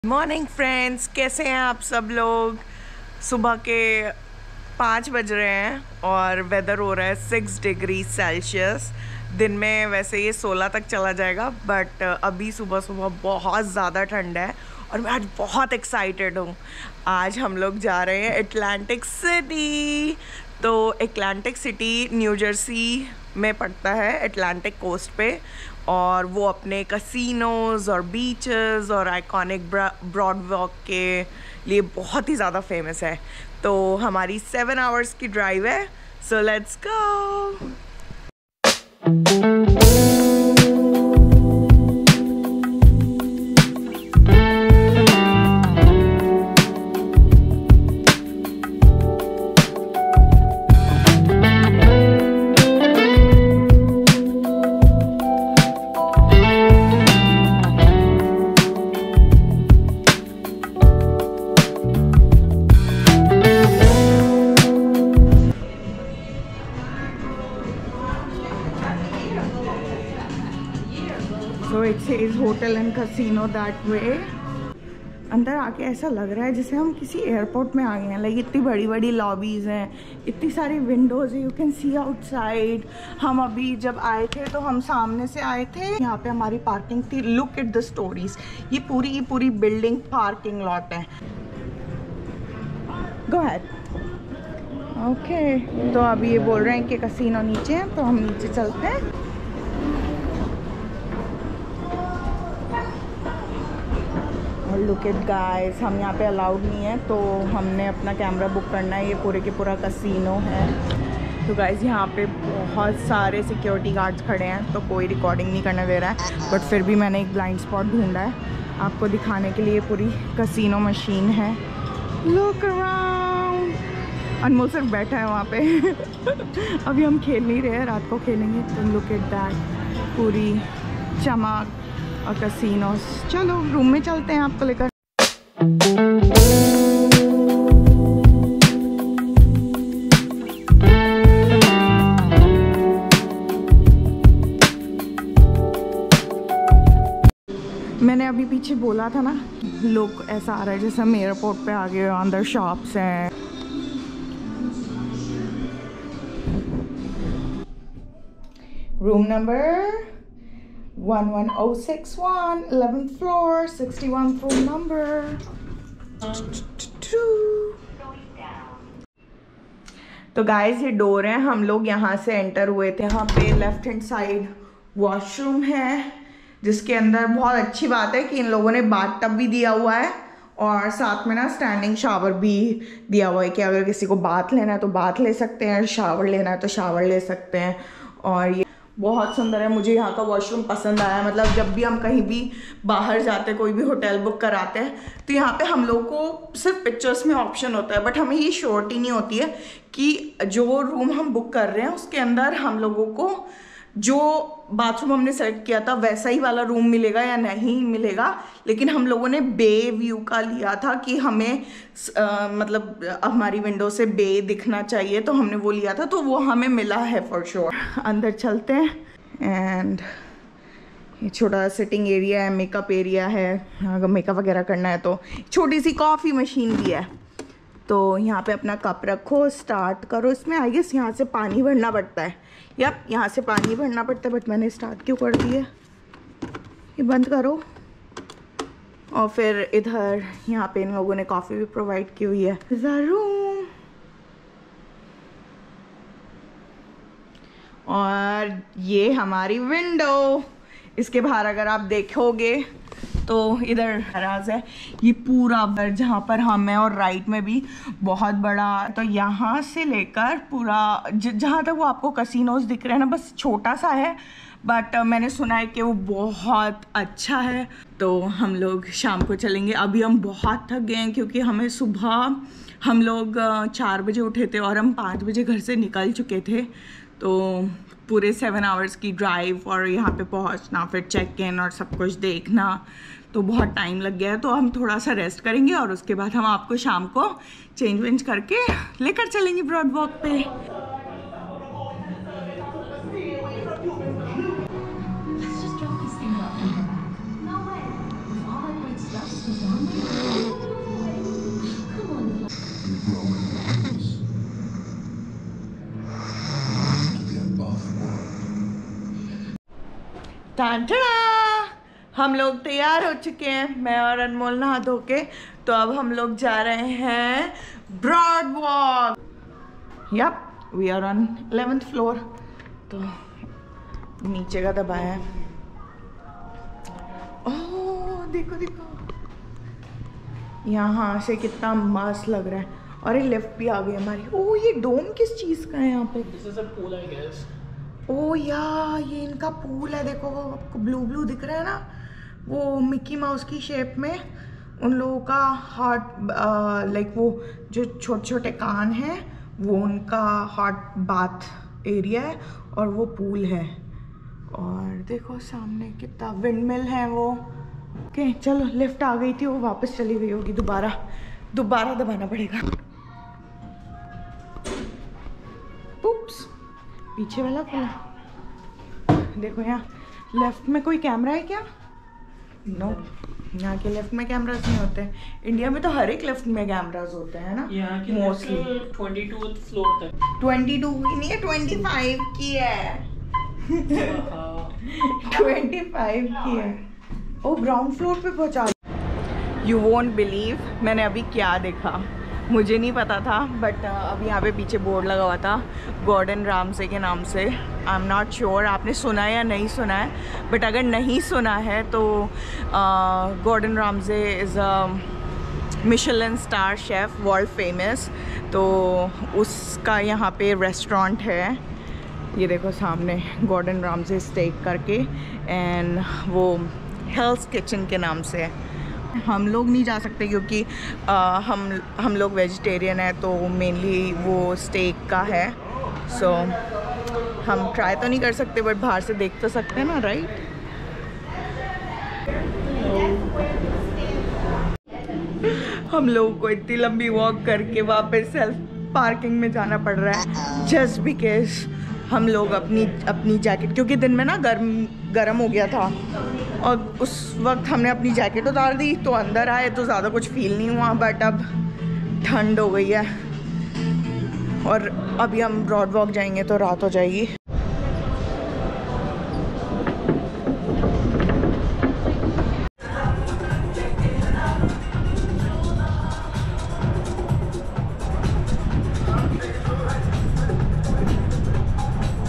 Morning friends, कैसे हैं आप सब लोग। सुबह के 5 बज रहे हैं और वेदर हो रहा है 6 डिग्री सेल्सियस। दिन में वैसे ये 16 तक चला जाएगा, बट अभी सुबह सुबह बहुत ज़्यादा ठंड है और मैं आज बहुत एक्साइटेड हूँ। आज हम लोग जा रहे हैं अटलांटिक सिटी। तो अटलांटिक सिटी न्यू जर्सी में पड़ता है, अटलांटिक कोस्ट पे, और वो अपने कसिनोज़ और बीचेस और आइकॉनिक ब्रॉड वॉक के लिए बहुत ही ज़्यादा फेमस है। तो हमारी 7 आवर्स की ड्राइव है, so let's go. So it says hotel and casino that way। अंदर आके ऐसा लग रहा है जैसे हम किसी एयरपोर्ट में आ गए हैं। लाइक इतनी बड़ी बड़ी लॉबीज़ हैं, इतनी सारी विंडोज़ हैं, यू कैन सी आउटसाइड। हम अभी जब आए थे तो हम सामने से आए थे, यहाँ पे हमारी पार्किंग थी। लुक एट द स्टोरीज, ये पूरी बिल्डिंग पार्किंग लॉट है। Go ahead. ओके, तो अभी ये बोल रहे हैं कि कसिनो नीचे है, तो हम नीचे चलते हैं। लुक एट गाइस, हम यहाँ पे अलाउड नहीं है, तो हमने अपना कैमरा बुक करना है। ये पूरे के पूरा कसिनो है। तो गाइस यहाँ पे बहुत सारे सिक्योरिटी गार्ड्स खड़े हैं, तो कोई रिकॉर्डिंग नहीं करने दे रहा है, बट फिर भी मैंने एक ब्लाइंड स्पॉट ढूंढा है आपको दिखाने के लिए। पूरी कसिनो मशीन है। Look around. अनमोल सिर्फ बैठा है वहाँ पे। अभी हम खेल नहीं रहे हैं, रात को खेलेंगे। तो लुक एट दैट, पूरी चमक और कसिनोस। चलो रूम में चलते हैं आपको लेकर। मैंने अभी पीछे बोला था ना, लोग ऐसा आ रहा है जैसे हम एयरपोर्ट पे आ गए। अंदर शॉप्स हैं। Room number 11061, 11th floor, 61th room number। तो गाइस ये डोर है, हम लोग यहाँ से एंटर हुए थे। यहाँ पे लेफ्ट हैंड साइड वॉशरूम है, जिसके अंदर बहुत अच्छी बात है कि इन लोगों ने बाथटब भी दिया हुआ है और साथ में ना स्टैंडिंग शावर भी दिया हुआ है कि अगर किसी को बाथ लेना है तो बाथ ले सकते हैं, शावर लेना है तो शावर ले सकते हैं। और ये बहुत सुंदर है, मुझे यहाँ का वॉशरूम पसंद आया। मतलब जब भी हम कहीं भी बाहर जाते हैं, कोई भी होटल बुक कराते हैं, तो यहाँ पे हम लोग को सिर्फ पिक्चर्स में ऑप्शन होता है, बट हमें ये श्योरिटी नहीं होती है कि जो रूम हम बुक कर रहे हैं उसके अंदर हम लोगों को जो बाथरूम हमने सेलेक्ट किया था वैसा ही वाला रूम मिलेगा या नहीं मिलेगा। लेकिन हम लोगों ने बे व्यू का लिया था कि हमें मतलब हमारी विंडो से बे दिखना चाहिए, तो हमने वो लिया था, तो वो हमें मिला है फॉर श्योर। अंदर चलते हैं। एंड ये छोटा सिटिंग एरिया है, मेकअप एरिया है। अगर मेकअप वगैरह करना है तो छोटी सी कॉफ़ी मशीन भी है। तो यहाँ पे अपना कप रखो, स्टार्ट करो। इसमें आई गेस यहाँ से पानी भरना पड़ता है। यप, यहाँ से पानी भरना पड़ता है, बट मैंने स्टार्ट क्यों कर दिया। ये बंद करो। और फिर इधर यहाँ पे इन लोगों ने कॉफ़ी भी प्रोवाइड की हुई है। रूम, और ये हमारी विंडो। इसके बाहर अगर आप देखोगे तो इधर हराज है। ये पूरा जहाँ पर हम हैं और राइट में भी बहुत बड़ा। तो यहाँ से लेकर पूरा जहाँ तक वो आपको कसिनोज दिख रहे हैं ना, बस छोटा सा है, बट मैंने सुना है कि वो बहुत अच्छा है। तो हम लोग शाम को चलेंगे। अभी हम बहुत थक गए हैं क्योंकि हमें सुबह हम लोग 4 बजे उठे थे और हम 5 बजे घर से निकल चुके थे। तो पूरे 7 आवर्स की ड्राइव और यहाँ पे पहुँचना, फिर चेक इन और सब कुछ देखना, तो बहुत टाइम लग गया है। तो हम थोड़ा सा रेस्ट करेंगे और उसके बाद हम आपको शाम को चेंज वेंज करके लेकर चलेंगे ब्रॉड वॉक पे। टांटड़ा, हम लोग तैयार हो चुके हैं, मैं और अनमोल नहा धो के। तो अब हम लोग जा रहे हैं broad walk. Yup, we are on 11th floor. तो नीचे का दबाया है। ओह देखो देखो, यहाँ से कितना मस्त लग रहा है। और ये लिफ्ट भी आ गई हमारी। ओह ये डोम किस चीज़ का है यहाँ पे? This is a pool, I guess. ओह या ये इनका पूल है। देखो वो आपको ब्लू ब्लू दिख रहा है ना, वो मिकी माउस की शेप में उन लोगों का हॉट लाइक वो जो छोटे छोटे कान हैं वो उनका हॉट बाथ एरिया है और वो पूल है। और देखो सामने कितना विंडमिल है वो। ओके चलो, लिफ्ट आ गई थी, वो वापस चली गई होगी। दोबारा दबाना पड़ेगा। उप्स, पीछे वाला खुला। देखो यहाँ लेफ्ट में कोई कैमरा है क्या? नो, यहाँ के लेफ्ट में कैमरास नहीं होते। इंडिया में तो हर एक लेफ्ट में कैमरास होते हैं ना मोस्टली। 22th फ्लोर तक। 22 की नहीं है, 25 की है। 25 की है। ओ ग्राउंड फ्लोर पे पहुँचा। यू वोंट बिलीव मैंने अभी क्या देखा। मुझे नहीं पता था बट अभी यहाँ पे पीछे बोर्ड लगा हुआ था गॉर्डन रामसे के नाम से। आई एम नॉट श्योर आपने सुना है या नहीं सुना है, बट अगर नहीं सुना है तो Gordon Ramsay is a Michelin star chef, world famous. तो उसका यहाँ पे रेस्टोरेंट है। ये देखो सामने गॉर्डन रामसे स्टेक करके, एंड वो हेल्स किचन के नाम से है। हम लोग नहीं जा सकते क्योंकि हम लोग वेजिटेरियन है, तो मेनली वो स्टेक का है। सो हम ट्राई तो नहीं कर सकते बट बाहर से देख तो सकते हैं ना, राइट? हम लोगों को इतनी लंबी वॉक करके वापस सेल्फ पार्किंग में जाना पड़ रहा है जस्ट बिकॉज हम लोग अपनी जैकेट, क्योंकि दिन में ना गर्म हो गया था और उस वक्त हमने अपनी जैकेट उतार दी, तो अंदर आए तो ज़्यादा कुछ फील नहीं हुआ। बट अब ठंड हो गई है और अभी हम ब्रॉड वॉक जाएंगे तो रात हो जाएगी।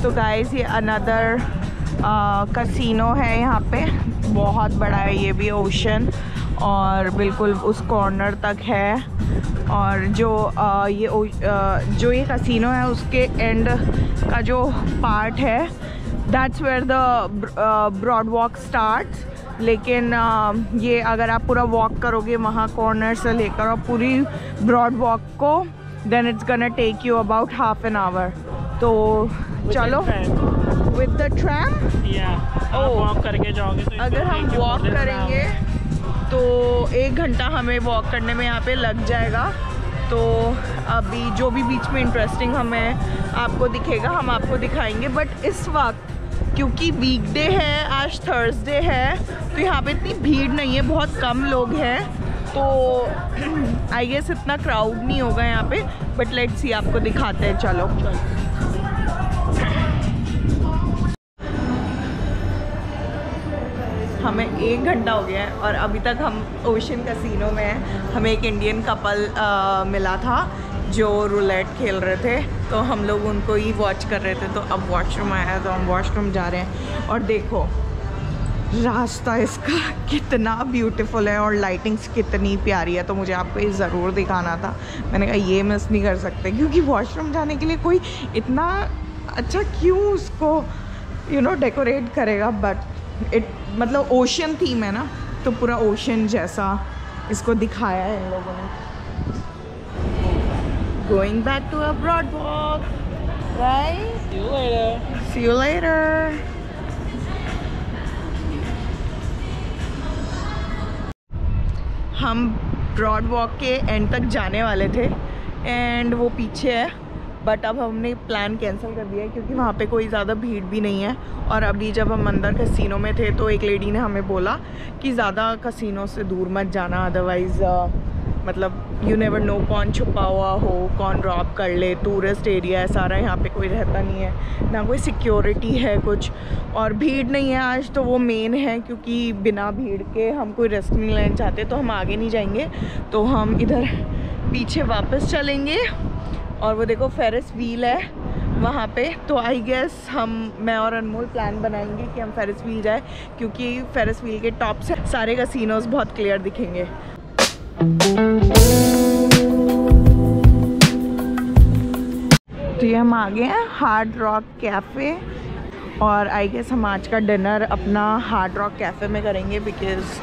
तो गाइस ये अनदर कसिनो है यहाँ पे, बहुत बड़ा है ये भी, ओशन, और बिल्कुल उस कॉर्नर तक है। और जो ये कसिनो है उसके एंड का जो पार्ट है that's where the broad walk starts. लेकिन ये अगर आप पूरा वॉक करोगे वहाँ कॉर्नर से लेकर और पूरी ब्रॉड वॉक को, then it's gonna take you about half an hour. तो चलो विद द ट्रैम, वॉक करके जाओगे तो अगर हम वॉक करेंगे तो 1 घंटा हमें वॉक करने में यहाँ पे लग जाएगा। तो अभी जो भी बीच में इंटरेस्टिंग हमें आपको दिखेगा हम आपको दिखाएंगे। बट इस वक्त क्योंकि वीकडे है, आज थर्सडे है, तो यहाँ पे इतनी भीड़ नहीं है, बहुत कम लोग हैं, तो आई गेस इतना क्राउड नहीं होगा यहाँ पे। बट लेट्स सी, आपको दिखाते हैं। चलो हमें 1 घंटा हो गया है और अभी तक हम ओशन कसिनो में हैं। हमें एक इंडियन कपल मिला था जो रूलेट खेल रहे थे, तो हम लोग उनको ही वॉच कर रहे थे। तो अब वॉशरूम आया तो हम वॉशरूम जा रहे हैं। और देखो रास्ता इसका कितना ब्यूटीफुल है और लाइटिंग्स कितनी प्यारी है, तो मुझे आपको ये ज़रूर दिखाना था। मैंने कहा ये मिस नहीं कर सकते, क्योंकि वॉशरूम जाने के लिए कोई इतना अच्छा क्यों उसको डेकोरेट करेगा। बट मतलब ओशन थीम है ना, तो पूरा ओशन जैसा इसको दिखाया है इन लोगों ने। Going back to a broad walk, right? See you later. See you later. हम ब्रॉड वॉक के एंड तक जाने वाले थे एंड वो पीछे है, बट अब हमने प्लान कैंसिल कर दिया है क्योंकि वहाँ पे कोई ज़्यादा भीड़ भी नहीं है। और अभी जब हम अंदर कसिनो में थे तो एक लेडी ने हमें बोला कि ज़्यादा कसिनो से दूर मत जाना, अदरवाइज़ मतलब यू नेवर नो कौन छुपा हुआ हो, कौन रॉब कर ले। टूरिस्ट एरिया है सारा, यहाँ पे कोई रहता नहीं है, ना कोई सिक्योरिटी है कुछ, और भीड़ नहीं है आज, तो वो मेन है। क्योंकि बिना भीड़ के हम कोई रिस्क नहीं लेना चाहते, तो हम आगे नहीं जाएंगे, तो हम इधर पीछे वापस चलेंगे। और वो देखो फेरिस व्हील है वहाँ पे, तो आई गेस मैं और अनमोल प्लान बनाएंगे कि हम फेरिस व्हील जाए, क्योंकि फेरिस व्हील के टॉप से सारे कैसीनोज बहुत क्लियर दिखेंगे। तो ये हम आ गए हैं हार्ड रॉक कैफ़े, और आई गेस हम आज का डिनर अपना हार्ड रॉक कैफ़े में करेंगे, बिकॉज़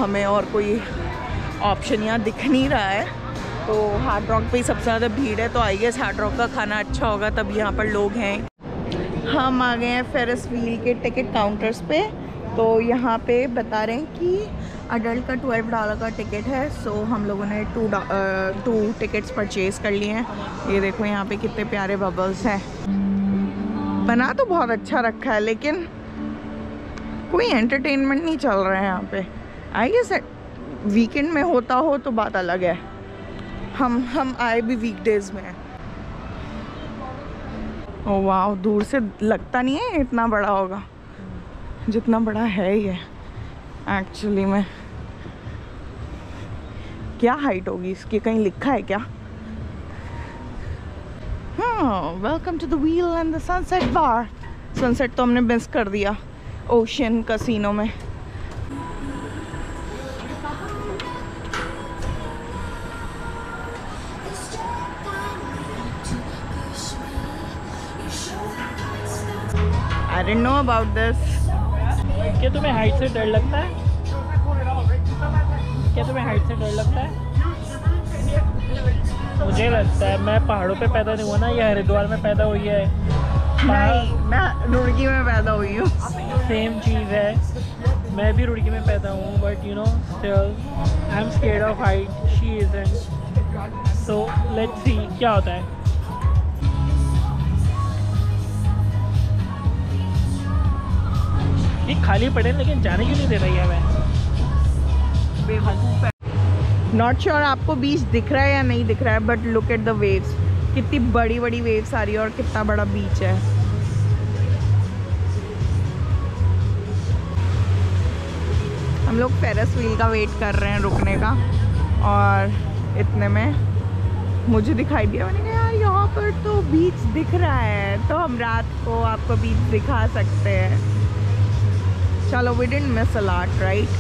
हमें और कोई ऑप्शन यहाँ दिख नहीं रहा है। तो हार्ड रॉक पे ही सबसे ज़्यादा भीड़ है, तो आई गेस हार्ड रॉक का खाना अच्छा होगा, तब यहाँ पर लोग हैं। हम आ गए हैं फेरिस व्हील के टिकट काउंटर्स पे। तो यहाँ पे बता रहे हैं कि अडल्ट का $12 का टिकट है। सो हम लोगों ने 2 टिकट्स परचेज़ कर लिए हैं। ये देखो यहाँ पे कितने प्यारे बबल्स हैं। बना तो बहुत अच्छा रखा है, लेकिन कोई एंटरटेनमेंट नहीं चल रहा है यहाँ पे। आई गेस वीकेंड में होता हो तो बात अलग है। हम आए भी वीकडेज में। ओह वाह, दूर से लगता नहीं है इतना बड़ा होगा, जितना बड़ा है ये एक्चुअली में। क्या हाइट होगी इसकी, कहीं लिखा है क्या? हाँ, welcome to the wheel and the sunset bar. Sunset तो हमने मिस कर दिया ओशियन कैसीनो में। I didn't know about this. क्या तुम्हें हाइट से डर लगता है? क्या तुम्हें हाइट से डर लगता है? मुझे लगता है, मैं पहाड़ों पे पैदा नहीं हुआ ना, ये हरिद्वार में पैदा हुई है। नहीं, मैं रुड़की में पैदा हुई हूँ। सेम चीज़ है, मैं भी रुड़की में पैदा हूँ, but you know still I am scared of height, she isn't. So let's see क्या होता है। ये खाली पड़े लेकिन जाने क्यों नहीं दे रही है हमें? बेवकूफ़ है। नॉट श्योर आपको बीच दिख रहा है या नहीं दिख रहा है, but look at the waves. कितनी बड़ी बड़ी वेव्स आ रही है और कितना बड़ा बीच है। हम लोग फेरिस व्हील का वेट कर रहे हैं रुकने का, और इतने में मुझे दिखाई दिया। मैंने कहा यार यहाँ पर तो बीच दिख रहा है, तो हम रात को आपको बीच दिखा सकते हैं। चलो, we didn't miss a lot, right?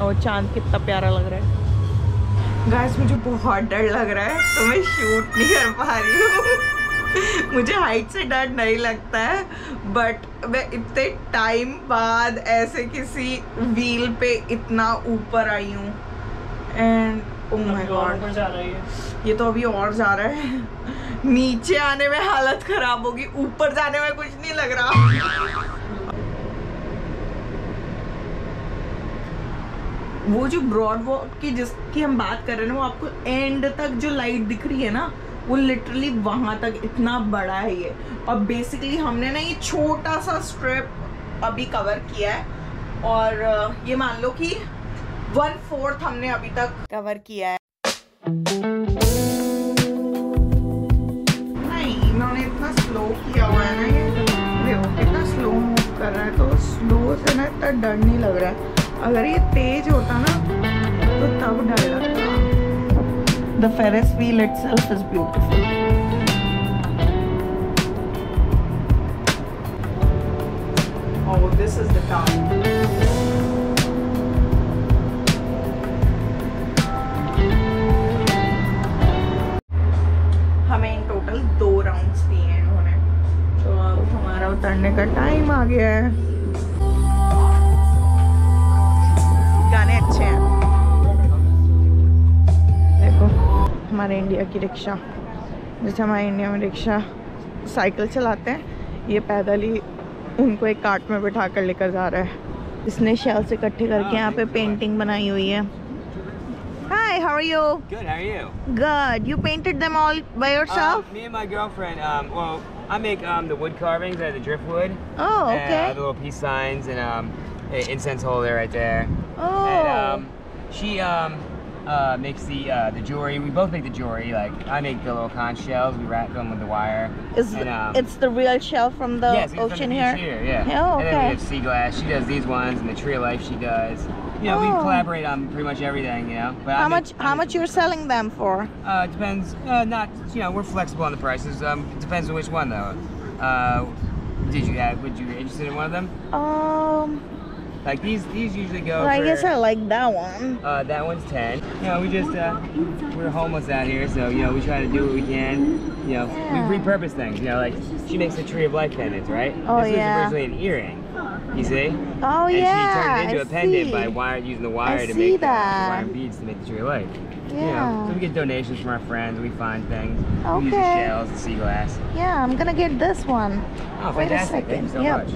और चांद कितना प्यारा लग रहा है। गाइस मुझे बहुत डर लग रहा है, तो मैं शूट नहीं कर पा रही हूँ। मुझे हाइट से डर नहीं लगता है, बट मैं इतने टाइम बाद ऐसे किसी व्हील पे इतना ऊपर आई हूँ, एंड ओह माय गॉड, ये तो अभी और जा रहा है। नीचे आने में हालत खराब होगी, ऊपर जाने में कुछ नहीं लग रहा। वो जो ब्रॉड वॉक की जिसकी हम बात कर रहे हैं ना, वो आपको एंड तक जो लाइट दिख रही है ना, वो लिटरली वहां तक इतना बड़ा है ये। और बेसिकली हमने ना ये छोटा सा स्ट्रिप अभी कवर किया है, और ये मान लो कि 1/4 हमने अभी तक कवर किया है। नहीं, इन्होंने इतना स्लो किया हुआ है ना, ये देखो कितना स्लो मूव कर रहा है, तो स्लो से ना इतना डर नहीं लग रहा है। अगर ये तेज होता ना तो तब डर लगता। The Ferris wheel itself is beautiful. Oh, this is the town. हमें इन टोटल 2 राउंड्स दिए हैं इन्होंने, तो अब हमारा उतरने का टाइम आ गया है। गाने अच्छे हैं। देखो हमारे इंडिया की रिक्शा, जैसे हमारे इंडिया में रिक्शा साइकिल चलाते हैं, ये पैदल ही उनको एक कार्ट में बिठा कर लेकर जा रहा है। इसने शेल से इकट्ठे करके यहाँ पे पेंटिंग बनाई हुई है। Hi, how are you? Good, how are you? Good. You painted them all by yourself? Me and my girlfriend, well, I make the wood carvings out of the driftwood. Oh, okay. And, the little peace signs and an incense holder right there. Oh. And She makes the jewelry. We both make the jewelry. Like I make the little conch shells. We wrap them with the wire. It's the real shell from the ocean here? Yeah. Oh, okay. And then we have sea glass. She does these ones, and the tree of life she does. You know, we collaborate on pretty much everything. You know. But how much you're selling them for? It depends. Not you know, we're flexible on the prices. It depends on which one though. Would you be interested in one of them? Like these usually go. Well, I guess I like that one. That one's 10. You know, we just we're homeless out here, so you know we try to do what we can. You know, we repurpose things. You know, like she makes the tree of life pendants, right? Oh, this was originally an earring. You see? Oh and yeah. she turned it into a pendant by using the wire to make the wire beads to make the tree of life. Yeah. You know, so we get donations from our friends. We find things. Okay. We use the shells, the sea glass. Yeah, I'm gonna get this one. Oh, Wait a fantastic! second. Thank you so much.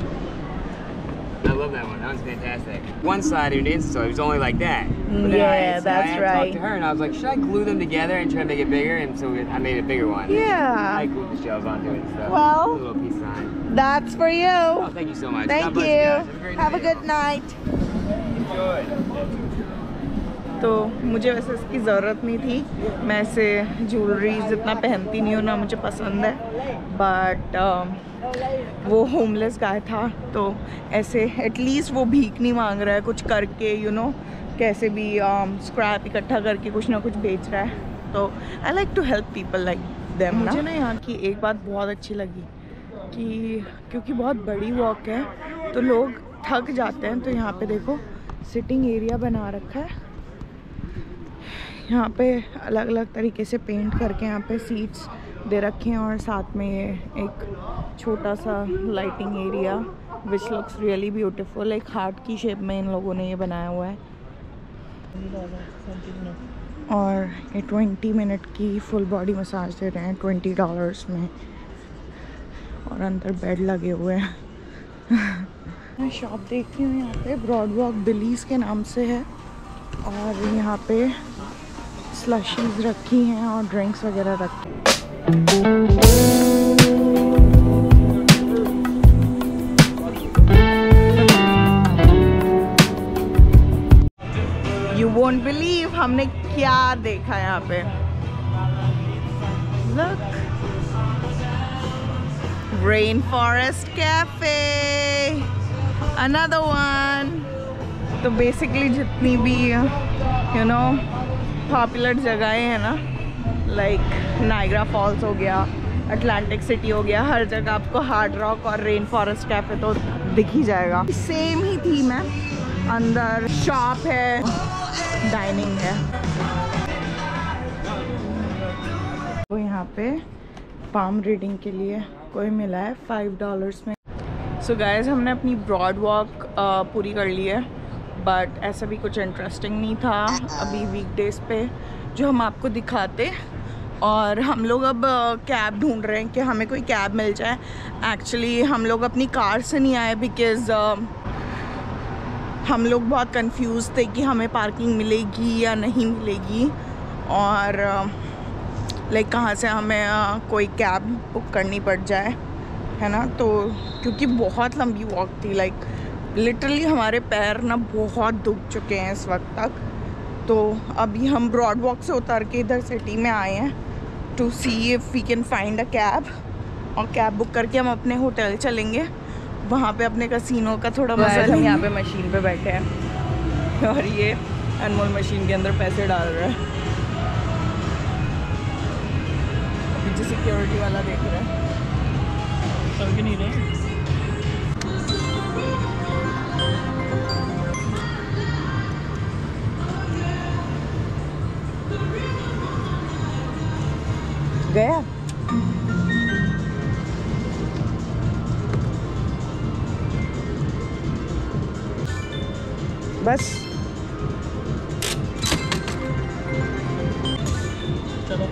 I love that one. That one's fantastic. One side of an Insta it was only like that. But then that's right. I talked to her and I was like, should I glue them together and try to make it bigger? And so I made a bigger one. Yeah. I glued the shells onto it and stuff. Well, a little peace sign. That's for you. Oh, thank you so much. Thank God bless you. guys. Have a good night. Enjoy. तो मुझे वैसे इसकी ज़रूरत नहीं थी. मैं ऐसे jewelleries इतना पहनती नहीं हूँ, ना मुझे पसंद है. बट वो होमलेस गाय था तो ऐसे एटलीस्ट वो भीख नहीं मांग रहा है, कुछ करके यू नो कैसे भी स्क्रैप इकट्ठा करके कुछ ना कुछ बेच रहा है. तो I like to help people like them. मुझे ना यहाँ की एक बात बहुत अच्छी लगी कि क्योंकि बहुत बड़ी वॉक है तो लोग थक जाते हैं, तो यहाँ पे देखो सिटिंग एरिया बना रखा है. यहाँ पे अलग अलग तरीके से पेंट करके यहाँ पे सीट्स दे रखे हैं और साथ में ये एक छोटा सा lighting area which looks really beautiful. एक हार्ट की शेप में इन लोगों ने ये बनाया हुआ है. और ये 20 मिनट की फुल बॉडी मसाज दे रहे हैं $20 में, और अंदर बेड लगे हुए हैं. मैं शॉप देख रही हूँ यहाँ पे ब्रॉड वॉक बिलीज के नाम से है, और यहाँ पे स्लशीज रखी हैं और ड्रिंक्स वगैरह रखी हैं. You won't believe हमने क्या देखा यहाँ पे. Look, Rainforest Cafe, another one. तो बेसिकली जितनी भी यू नो पॉपुलर जगहें हैं ना, लाइक नाइग्रा फॉल्स हो गया, अटलांटिक सिटी हो गया, हर जगह आपको हार्ड रॉक और रेन फॉरेस्ट कैफे तो दिख ही जाएगा. सेम ही थीम है, अंदर शॉप है, डाइनिंग है. तो यहाँ पे पाम रीडिंग के लिए कोई मिला है $5 में. सो गाइज हमने अपनी ब्रॉड वॉक पूरी कर ली है, बट ऐसा भी कुछ इंटरेस्टिंग नहीं था अभी वीकडेज़ पे जो हम आपको दिखाते. और हम लोग अब कैब ढूंढ रहे हैं कि हमें कोई कैब मिल जाए. एक्चुअली हम लोग अपनी कार से नहीं आए बिकॉज़ हम लोग बहुत कंफ्यूज थे कि हमें पार्किंग मिलेगी या नहीं मिलेगी, और लाइक कहाँ से हमें कोई कैब बुक करनी पड़ जाए, है ना. तो क्योंकि बहुत लंबी वॉक थी, लाइक लिटरली हमारे पैर ना बहुत दुख चुके हैं इस वक्त तक. तो अभी हम ब्रॉड वॉक से उतर के इधर सिटी में आए हैं to see if we can find a cab, और कैब बुक करके हम अपने होटल चलेंगे. वहाँ पे अपने कसिनो का थोड़ा मजा. हम यहाँ पे मशीन पे बैठे हैं और ये अनमोल मशीन के अंदर पैसे डाल रहा है. पीछे सिक्योरिटी वाला देख रहा है. समझ नहीं रहे. गया. बस चलो.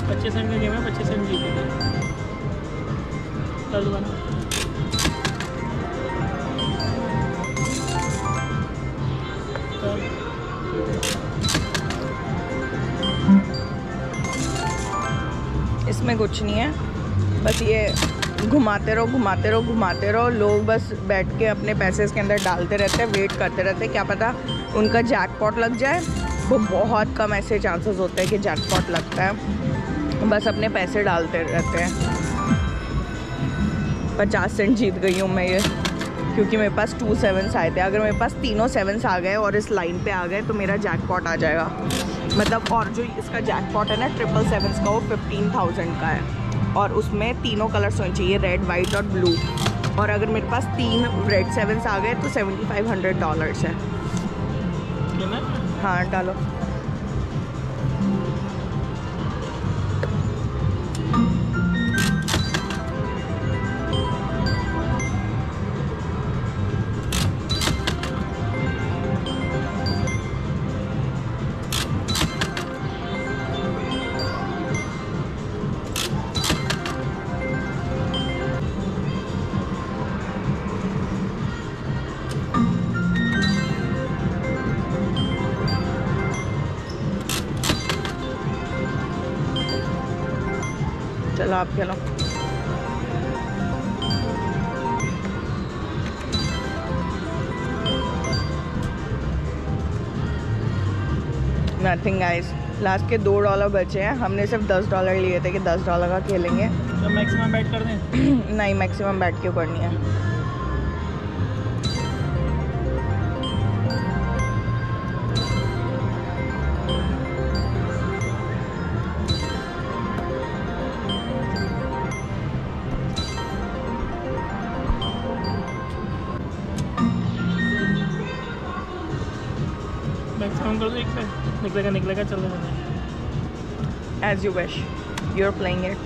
$25 का गेम है, 25 सेंट जीतेगी. चल दुकान. इसमें कुछ नहीं है, बस ये घुमाते रहो। लोग बस बैठ के अपने पैसे इसके अंदर डालते रहते हैं, वेट करते रहते हैं, क्या पता उनका जैकपॉट लग जाए। वो बहुत कम ऐसे चांसेस होते हैं कि जैकपॉट लगता है, बस अपने पैसे डालते रहते हैं। 50 सेंट जीत गई हूँ मैं ये, क्योंकि मेरे पास 2 7s आए थे। अगर मेरे पास तीनों 7s आ गए और इस लाइन पे आ गए तो मेरा जैकपॉट आ जाएगा। मतलब और जो इसका जैकपॉट है ना 777 का, वो 15,000 का है और उसमें तीनों कलर्स होने चाहिए, रेड, वाइट और ब्लू। और अगर मेरे पास 3 रेड 7s आ गए तो $7,500 है। हाँ डालो। चलो आप खेलो। नथिंग गाइस, लास्ट के $2 बचे हैं। हमने सिर्फ $10 लिए थे कि $10 का खेलेंगे। तो मैक्सिमम बैट कर दें? नहीं, मैक्सिमम बैट क्यों करनी है। मैक्सिमम कर दो, एक पे निकलेगा चल रहा। As you wish, you're playing it.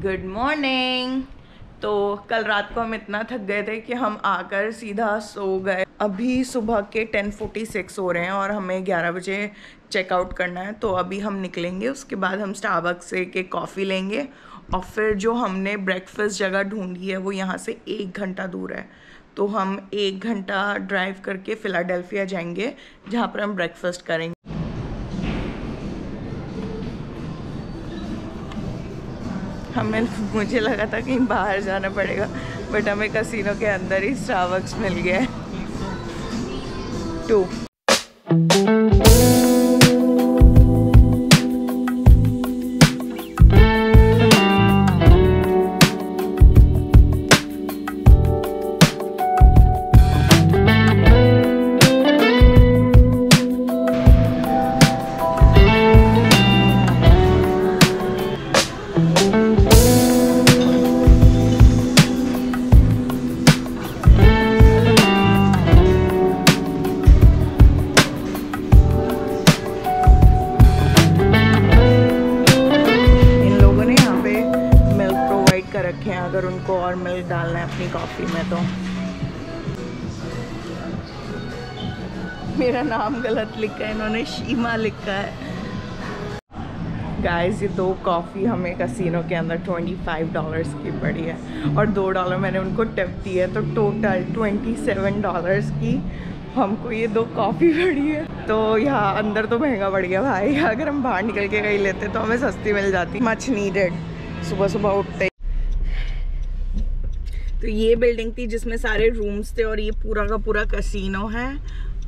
Good morning. तो कल रात को हम इतना थक गए थे कि हम आकर सीधा सो गए। अभी सुबह के 10:46 हो रहे हैं और हमें 11 बजे चेकआउट करना है। तो अभी हम निकलेंगे, उसके बाद हम स्टारबक्स से के कॉफ़ी लेंगे और फिर जो हमने ब्रेकफास्ट जगह ढूंढी है वो यहाँ से 1 घंटा दूर है। तो हम 1 घंटा ड्राइव करके फिलाडेल्फिया जाएंगे जहाँ पर हम ब्रेकफास्ट करेंगे। मुझे लगा था कहीं बाहर जाना पड़ेगा, बट हमें कैसीनो के अंदर ही स्टारबक्स मिल गया है। 2 रखे हैं अगर उनको और मिल्क डालना है अपनी कॉफ़ी में। तो मेरा नाम गलत लिखा है, इन्होंने शीमा लिखा है। गाइस ये 2 कॉफ़ी हमें कैसीनो के अंदर $25 की पड़ी है और $2 मैंने उनको टिप दी है, तो टोटल $27 की हमको ये 2 कॉफ़ी पड़ी है। तो यहाँ अंदर तो महंगा पड़ गया भाई, अगर हम बाहर निकल के कहीं लेते तो हमें सस्ती मिल जाती। मच नीडेड सुबह सुबह उठते। तो ये बिल्डिंग थी जिसमें सारे रूम्स थे और ये पूरा का पूरा कैसीनो है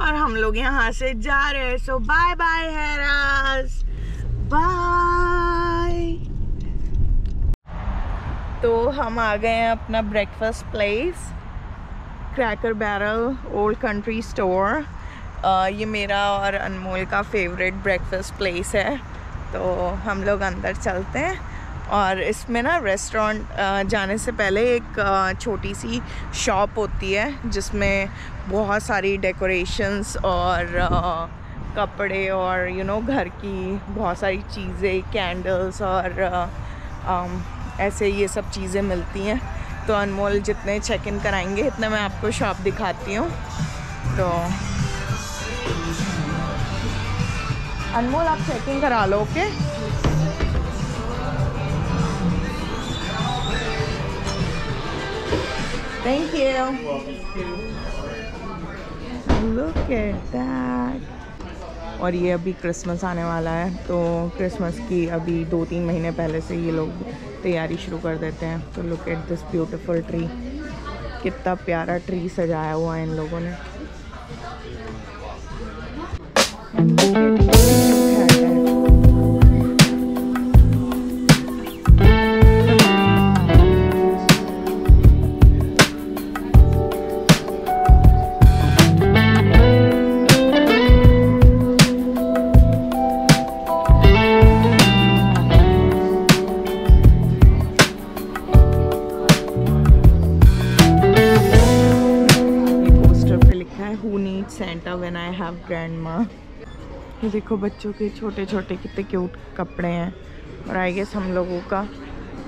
और हम लोग यहाँ से जा रहे हैं। सो बाय बाय हैरास, बाय। तो हम आ गए हैं अपना breakfast place, cracker barrel old country store. ये मेरा और अनमोल का फेवरेट ब्रेकफास्ट प्लेस है। तो हम लोग अंदर चलते हैं और इसमें ना रेस्टोरेंट जाने से पहले एक छोटी सी शॉप होती है जिसमें बहुत सारी डेकोरेशंस और कपड़े और घर की बहुत सारी चीज़ें, कैंडल्स और ऐसे ये सब चीज़ें मिलती हैं। तो अनमोल जितने चेक इन कराएंगे इतने मैं आपको शॉप दिखाती हूँ। तो अनमोल आप चेक इन करा लो, okay. Thank you. Look at that. और ये अभी क्रिसमस आने वाला है, तो क्रिसमस की अभी 2-3 महीने पहले से ये लोग तैयारी शुरू कर देते हैं। तो look at this beautiful tree, कितना प्यारा ट्री सजाया हुआ है इन लोगों ने। Santa when I have grandma। ये देखो बच्चों के छोटे छोटे कितने क्यूट कपड़े हैं, और आई गेस हम लोगों का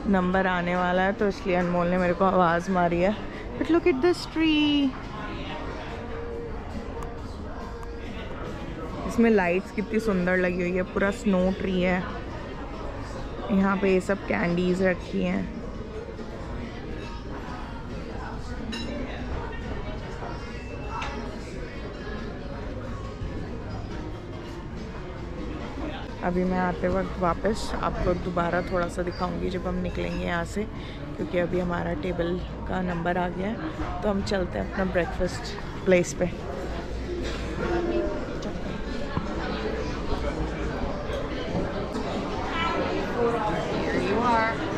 नंबर आने वाला है, तो इसलिए अनमोल ने मेरे को आवाज़ मारी है। But look at this tree, इसमें लाइट्स कितनी सुंदर लगी हुई है, पूरा स्नो ट्री है। यहाँ पे ये सब कैंडीज रखी हैं। अभी मैं आते वक्त वापस आपको दोबारा थोड़ा सा दिखाऊंगी जब हम निकलेंगे यहाँ से, क्योंकि अभी हमारा टेबल का नंबर आ गया है। तो हम चलते हैं अपना ब्रेकफास्ट प्लेस पे।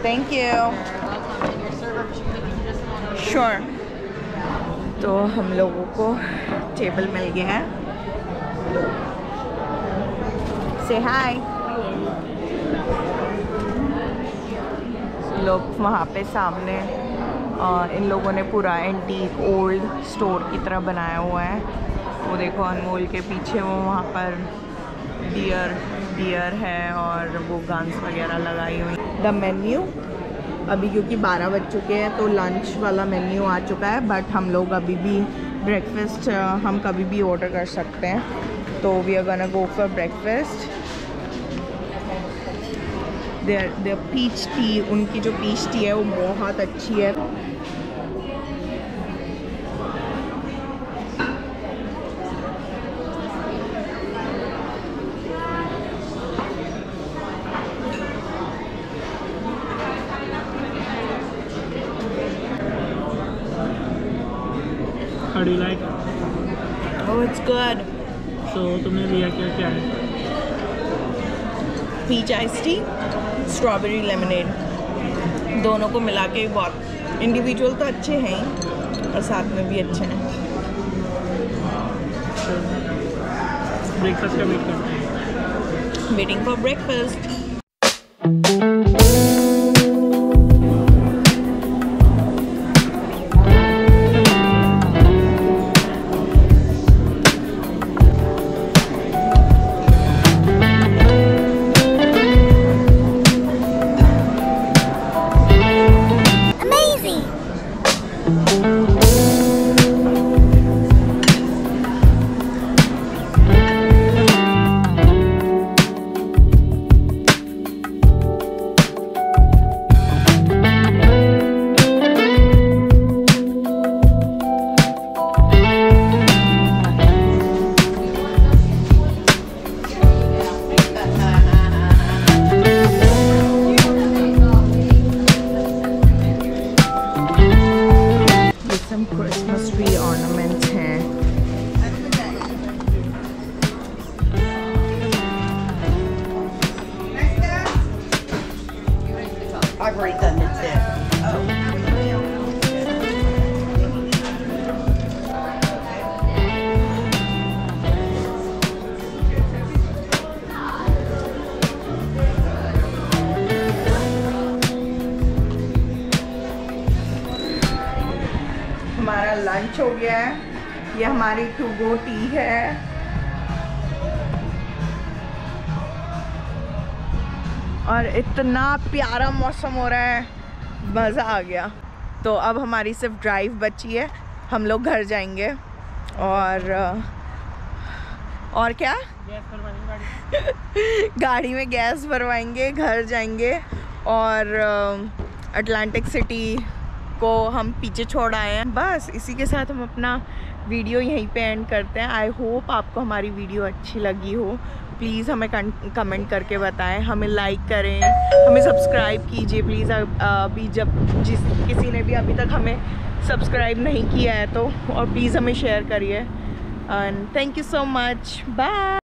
Thank you. श्योर। तो हम लोगों को टेबल मिल गया है। Say hi। लोग वहाँ पे सामने इन लोगों ने पूरा एंटीक ओल्ड स्टोर की तरह बनाया हुआ है। वो देखो अनमोल के पीछे वो वहाँ पर डियर है और वो गन्स वगैरह लगाई हुई। द मेन्यू अभी क्योंकि 12 बज चुके हैं तो लंच वाला मेन्यू आ चुका है, बट हम लोग अभी भी ब्रेकफास्ट हम कभी भी ऑर्डर कर सकते हैं। तो we are gonna go for breakfast. Their peach tea, उनकी जो पीच टी है वो बहुत अच्छी है। How do you like? Oh, it's good. So तुमने लिया क्या है? Peach ice tea, strawberry lemonade, दोनों को मिला के बहुत, इंडिविजुअल तो अच्छे हैं और साथ में भी अच्छे हैं। ब्रेकफास्ट का वेट करते हैं। Waiting for breakfast. Christmas tree ornaments हैं। I've already done it there. हमारा लंच हो गया है। ये हमारी टू गो टी है। और इतना प्यारा मौसम हो रहा है, मज़ा आ गया। तो अब हमारी सिर्फ ड्राइव बची है, हम लोग घर जाएंगे। और क्या गैस भरवाएंगे गाड़ी में गैस भरवाएंगे, घर जाएंगे और अटलांटिक सिटी जिनको हम पीछे छोड़ आए हैं। बस इसी के साथ हम अपना वीडियो यहीं पे एंड करते हैं। आई होप आपको हमारी वीडियो अच्छी लगी हो। प्लीज़ हमें कमेंट करके बताएं, हमें लाइक करें, हमें सब्सक्राइब कीजिए प्लीज़। अभी किसी ने भी अभी तक हमें सब्सक्राइब नहीं किया है तो, और प्लीज़ हमें शेयर करिए। And thank you so much, bye.